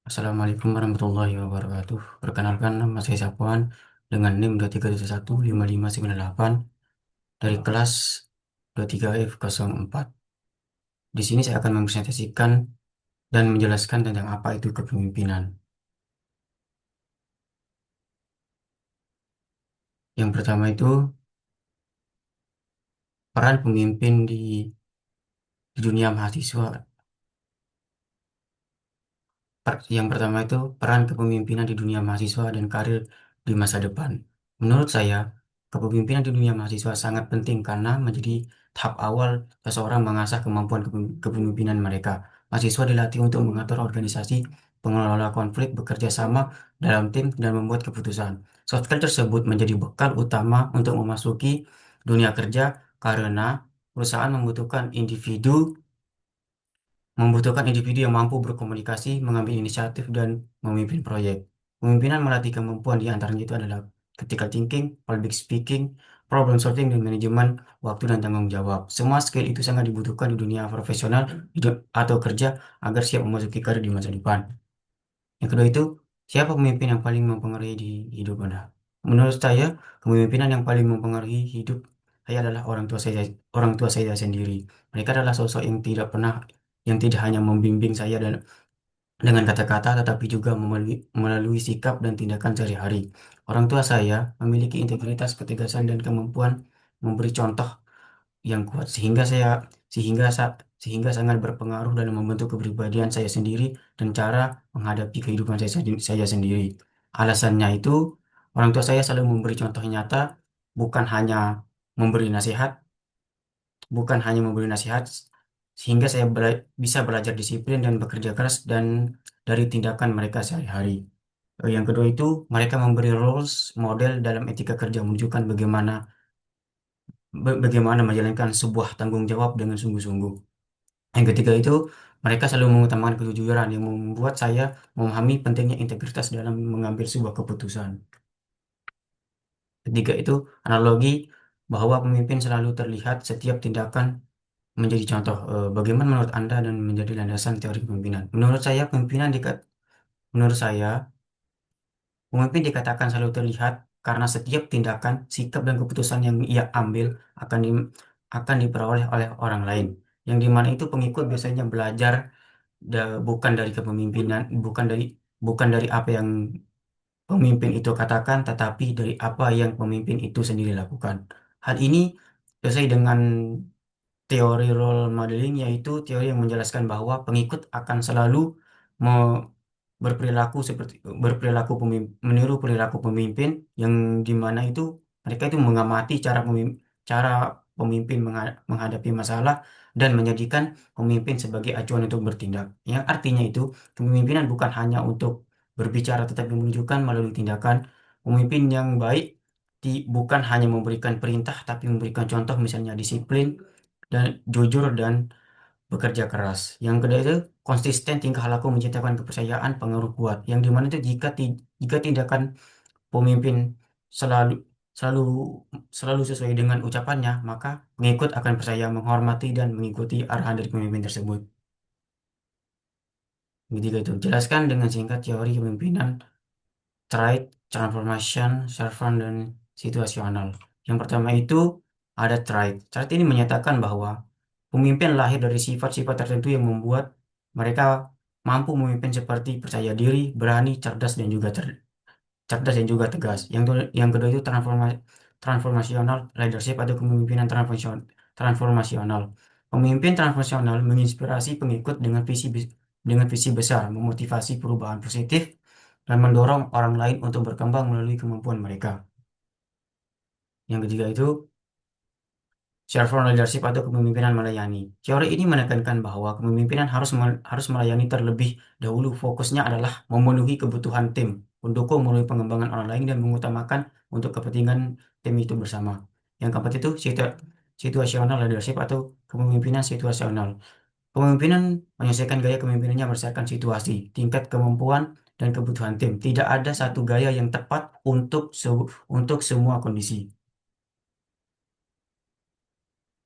Assalamualaikum warahmatullahi wabarakatuh. Perkenalkan nama saya Sapuan dengan NIM 2301559 dari kelas 23F04. Di sini saya akan mempresentasikan dan menjelaskan tentang apa itu kepemimpinan. Yang pertama itu peran pemimpin di dunia mahasiswa. Yang pertama itu peran kepemimpinan di dunia mahasiswa dan karir di masa depan. Menurut saya, kepemimpinan di dunia mahasiswa sangat penting karena menjadi tahap awal seseorang mengasah kemampuan kepemimpinan mereka. Mahasiswa dilatih untuk mengatur organisasi, pengelola konflik, bekerja sama dalam tim, dan membuat keputusan. Soft skill tersebut menjadi bekal utama untuk memasuki dunia kerja karena perusahaan membutuhkan individu yang mampu berkomunikasi, mengambil inisiatif, dan memimpin proyek. Pemimpinan melatih kemampuan di antaranya itu adalah critical thinking, public speaking, problem solving, dan manajemen waktu dan tanggung jawab. Semua skill itu sangat dibutuhkan di dunia profesional atau kerja agar siap memasuki karir di masa depan. Yang kedua itu, siapa pemimpin yang paling mempengaruhi di hidup Anda? Menurut saya, kepemimpinan yang paling mempengaruhi hidup saya adalah orang tua saya sendiri. Mereka adalah sosok yang tidak hanya membimbing saya dan dengan kata-kata, tetapi juga melalui sikap dan tindakan sehari-hari. Orang tua saya memiliki integritas, ketegasan, dan kemampuan memberi contoh yang kuat sehingga sangat berpengaruh dalam membentuk kepribadian saya sendiri dan cara menghadapi kehidupan saya sendiri. Alasannya itu, orang tua saya selalu memberi contoh nyata, bukan hanya memberi nasihat, bukan hanya memberi nasihat, sehingga saya bisa belajar disiplin dan bekerja keras dan dari tindakan mereka sehari-hari. Yang kedua itu, mereka memberi roles model dalam etika kerja, menunjukkan bagaimana menjalankan sebuah tanggung jawab dengan sungguh-sungguh. Yang ketiga itu, mereka selalu mengutamakan kejujuran yang membuat saya memahami pentingnya integritas dalam mengambil sebuah keputusan. Ketiga itu, analogi bahwa pemimpin selalu terlihat setiap tindakan menjadi contoh. Bagaimana menurut Anda dan menjadi landasan teori kepemimpinan? Menurut saya, pemimpin dikatakan selalu terlihat karena setiap tindakan, sikap, dan keputusan yang ia ambil akan di, akan diperoleh oleh orang lain. Yang dimana itu pengikut biasanya belajar bukan dari kepemimpinan, bukan dari apa yang pemimpin itu katakan, tetapi dari apa yang pemimpin itu sendiri lakukan. Hal ini sesuai dengan teori role modeling, yaitu teori yang menjelaskan bahwa pengikut akan selalu me- meniru perilaku pemimpin yang dimana itu mereka itu mengamati cara pemimpin menghadapi masalah dan menjadikan pemimpin sebagai acuan untuk bertindak. Yang artinya itu kepemimpinan bukan hanya untuk berbicara tetapi menunjukkan melalui tindakan. Pemimpin yang baik bukan hanya memberikan perintah tapi memberikan contoh, misalnya disiplin dan jujur dan bekerja keras. Yang kedua itu konsisten tingkah laku menciptakan kepercayaan pengaruh kuat. Yang dimana itu jika tindakan pemimpin selalu selalu selalu sesuai dengan ucapannya, maka pengikut akan percaya, menghormati, dan mengikuti arahan dari pemimpin tersebut. Ketiga itu jelaskan dengan singkat teori kepemimpinan, trait, transformation, servant, dan situasional. Yang pertama itu ada trait. Trait ini menyatakan bahwa pemimpin lahir dari sifat-sifat tertentu yang membuat mereka mampu memimpin seperti percaya diri, berani, cerdas dan juga tegas. Yang kedua itu transformasional leadership atau kepemimpinan transformasional. Pemimpin transformasional menginspirasi pengikut dengan visi besar, memotivasi perubahan positif, dan mendorong orang lain untuk berkembang melalui kemampuan mereka. Yang ketiga itu servant leadership atau kepemimpinan melayani. Teori ini menekankan bahwa kepemimpinan harus melayani terlebih dahulu. Fokusnya adalah memenuhi kebutuhan tim, mendukung melalui pengembangan orang lain, dan mengutamakan untuk kepentingan tim itu bersama. Yang keempat itu situational leadership atau kepemimpinan situasional. Kepemimpinan menyelesaikan gaya kepemimpinannya berdasarkan situasi, tingkat kemampuan, dan kebutuhan tim. Tidak ada satu gaya yang tepat untuk semua kondisi.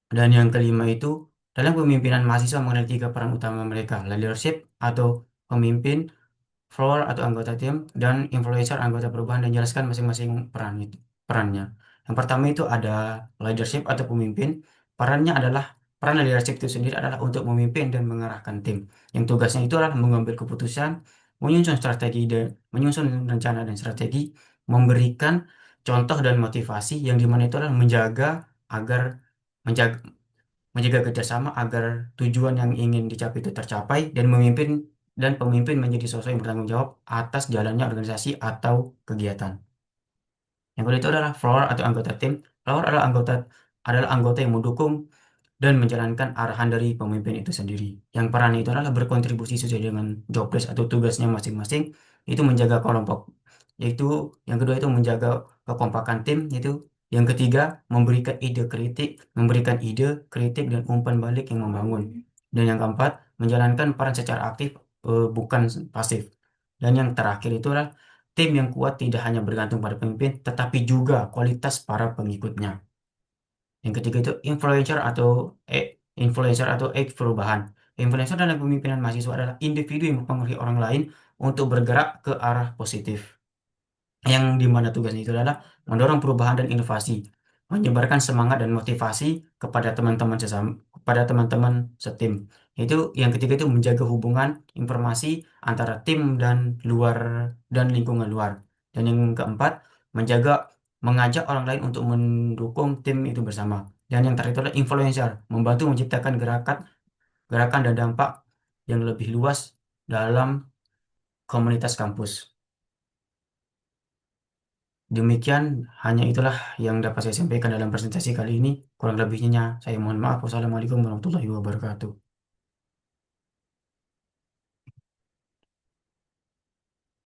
Dan yang kelima itu, dalam kepemimpinan mahasiswa mengenai tiga peran utama mereka, leadership atau pemimpin, follower atau anggota tim, dan influencer anggota perubahan, dan jelaskan masing-masing perannya. Yang pertama itu ada leadership atau pemimpin. Perannya adalah peran leadership itu sendiri adalah untuk memimpin dan mengarahkan tim. Yang tugasnya itu adalah mengambil keputusan, menyusun rencana dan strategi, memberikan contoh dan motivasi, yang dimana itu adalah agar menjaga menjaga kerjasama agar tujuan yang ingin dicapai itu tercapai, dan pemimpin menjadi sosok yang bertanggung jawab atas jalannya organisasi atau kegiatan. Yang kedua itu adalah floor atau anggota tim. Floor adalah anggota yang mendukung dan menjalankan arahan dari pemimpin itu sendiri. Yang perannya itu adalah berkontribusi sesuai dengan job desk atau tugasnya masing-masing, itu menjaga kelompok. Yaitu yang kedua itu menjaga kekompakan tim itu. Yang ketiga, memberikan ide, kritik dan umpan balik yang membangun. Dan yang keempat, menjalankan peran secara aktif, bukan pasif. Dan yang terakhir itu adalah tim yang kuat tidak hanya bergantung pada pemimpin, tetapi juga kualitas para pengikutnya. Yang ketiga itu eh, influencer atau perubahan. Influencer dalam pemimpinan mahasiswa adalah individu yang mempengaruhi orang lain untuk bergerak ke arah positif, yang dimana tugasnya itu adalah mendorong perubahan dan inovasi, menyebarkan semangat dan motivasi kepada teman-teman setim. Itu yang ketiga itu menjaga hubungan informasi antara tim dan lingkungan luar. Dan yang keempat, menjaga mengajak orang lain untuk mendukung tim itu bersama. Dan yang terakhir itu adalah influencer, membantu menciptakan gerakan dan dampak yang lebih luas dalam komunitas kampus. Demikian, hanya itulah yang dapat saya sampaikan dalam presentasi kali ini. Kurang lebihnya saya mohon maaf. Wassalamualaikum warahmatullahi wabarakatuh.